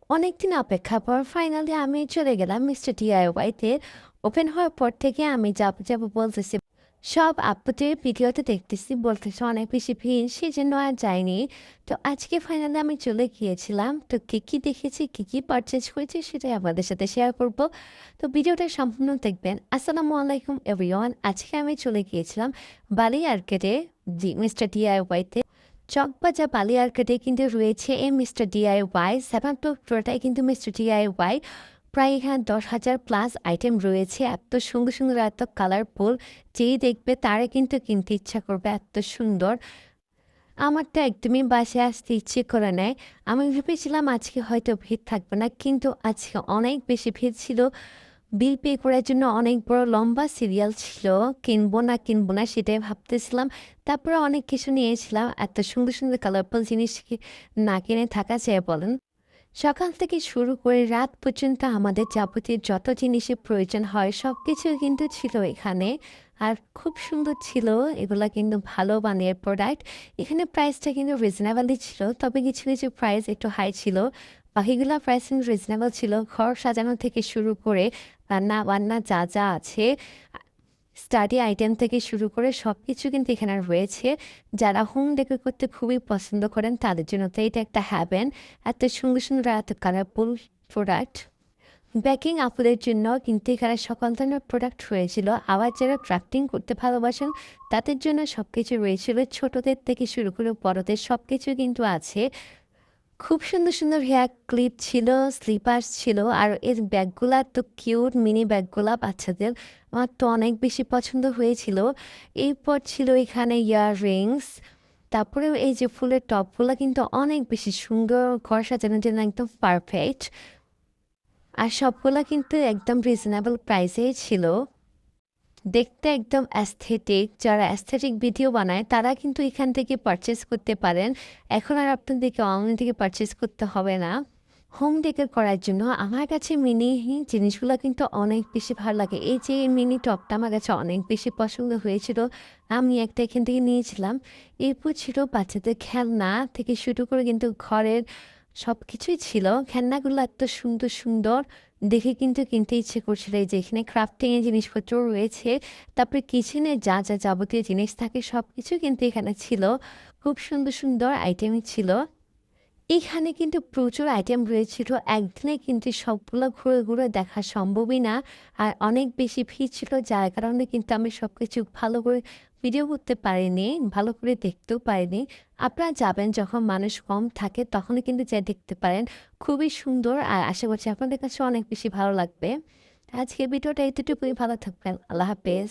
অনেকদিন অপেক্ষার পর ফাইনালি আমি চলে গেলাম মিস্টার ডিআইওয়াইতে। ওপেন হওয়ার পর থেকে আমি যাবো যাবো বলতেছি, সব আপুদের ভিডিওতে দেখতেছি, বলতেছে অনেক বেশি ভিড়, সেই জন্য আর যাইনি। তো আজকে ফাইনালি আমি চলে গিয়েছিলাম। তো কী কী দেখেছি, কী কী পারচেজ করেছি সেটাই আপনাদের সাথে শেয়ার করব। তো ভিডিওটা সম্পূর্ণ দেখবেন। আসসালামু আলাইকুম এভরিওয়ান। আজকে আমি চলে গিয়েছিলাম বালি আর্কেডে, মিস্টার ডিআইওয়াইতে। চকবাজার বালি আর্কেডে কিন্তু রয়েছে এই মিস্টার ডিআইওয়াই। 7th ফ্লোরটাই কিন্তু মিস্টার ডিআইওয়াই। প্রায় এখানে 10,000 প্লাস আইটেম রয়েছে, এত সুন্দর সুন্দর, এত কালারফুল, যেই দেখবে তারে কিন্তু কিনতে ইচ্ছা করবে, এত সুন্দর। আমার তো একদমই বাসায় আসতে ইচ্ছে করে নেয়। আমি ভেবেছিলাম আজকে হয়তো ভিড় থাকবে না, কিন্তু আজকে অনেক বেশি ভিড় ছিল। বিল পে করার জন্য অনেক বড় লম্বা সিরিয়াল ছিল। কিনবো না কিনবো না সেটাই ভাবতেছিলাম। তারপরে অনেক কিছু নিয়েছিলাম, এত সুন্দর সুন্দর কালারফুল জিনিস না কিনে থাকা যায় বলেন। সকাল থেকে শুরু করে রাত পর্যন্ত আমাদের যাবতীয় যত জিনিসের প্রয়োজন হয় সব কিছু কিন্তু ছিল এখানে। আর খুব সুন্দর ছিল, এগুলা কিন্তু ভালো মানের প্রোডাক্ট। এখানে প্রাইসটা কিন্তু রিজনেবলই ছিল, তবে কিছু কিছু প্রাইস একটু হাই ছিল। বাকিগুলা প্রাইস কিন্তু রিজনেবল ছিল। ঘর সাজানো থেকে শুরু করে রান্না বান্না যা যা আছে, স্টাডি আইটেম থেকে শুরু করে সব কিছু কিন্তু এখানে রয়েছে। যারা হোম ডেকোর করতে খুবই পছন্দ করেন তাদের জন্য তো এটা একটা হ্যাভেন। এত সুন্দর সুন্দর, এত কালারফুল প্রোডাক্ট। বেকিং আপুদের জন্য কিন্তু এখানে সকল ধরনের প্রোডাক্ট হয়েছিল। আবার যারা ক্রাফটিং করতে ভালোবাসেন তাদের জন্য সব কিছু রয়েছিল, ছোটদের থেকে শুরু করে বড়দের সব কিছু কিন্তু আছে। খুব সুন্দর সুন্দর হেয়ার ক্লিপ ছিল, স্লিপার্স ছিল, আর এর ব্যাগগুলা তো কিউট, মিনি ব্যাগগুলা বাচ্চাদের আমার তো অনেক বেশি পছন্দ হয়েছিল। এরপর ছিল এখানে ইয়াররিংস। তারপরে এই যে ফুলের টপগুলো কিন্তু অনেক বেশি সুন্দর, ঘর সাজানোর জন্য একদম পারফেক্ট। আর সবগুলা কিন্তু একদম রিজনেবল প্রাইসেই ছিল। দেখতে একদম অ্যাস্থেটিক, যারা অ্যাস্থেটিক ভিডিও বানায় তারা কিন্তু এখান থেকে পারচেস করতে পারেন। এখন আর আপনাদেরকে অনলাইন থেকে পারচেস করতে হবে না। হোম ডেকোর করার জন্য আমার কাছে মিনি জিনিসগুলো কিন্তু অনেক বেশি ভালো লাগে। এই যে মিনি টপটা আমার কাছে অনেক বেশি পছন্দ হয়েছিল, আমি একটা এখান থেকে নিয়েছিলাম। এরপর ছিল বাচ্চাদের খেলনা থেকে শুরু করে কিন্তু ঘরের সব কিছুই ছিল। খেলনাগুলো এত সুন্দর সুন্দর, দেখে কিন্তু কিনতে ইচ্ছে করছিল। এই যে এখানে ক্রাফটিংয়ের জিনিসপত্র রয়েছে, তারপরে কিচেনে যা যা যাবতীয় জিনিস থাকে সব কিছু কিন্তু এখানে ছিল। খুব সুন্দর সুন্দর আইটেমই ছিল। এখানে কিন্তু প্রচুর আইটেম রয়েছিল, একদিনে কিন্তু সবগুলো ঘুরে ঘুরে দেখা সম্ভবই না। আর অনেক বেশি ভিড় ছিল, যার কারণে কিন্তু আমি সব কিছু ভালো করে ভিডিও করতে পারিনি, ভালো করে দেখতেও পারিনি। আপনারা যাবেন যখন মানুষ কম থাকে তখনই কিন্তু যা দেখতে পারেন। খুবই সুন্দর, আর আশা করছি আপনাদের কাছে অনেক বেশি ভালো লাগবে। আজকের ভিডিওটা এতটুকুই, ভালো থাকবেন, আল্লাহ হাফেজ।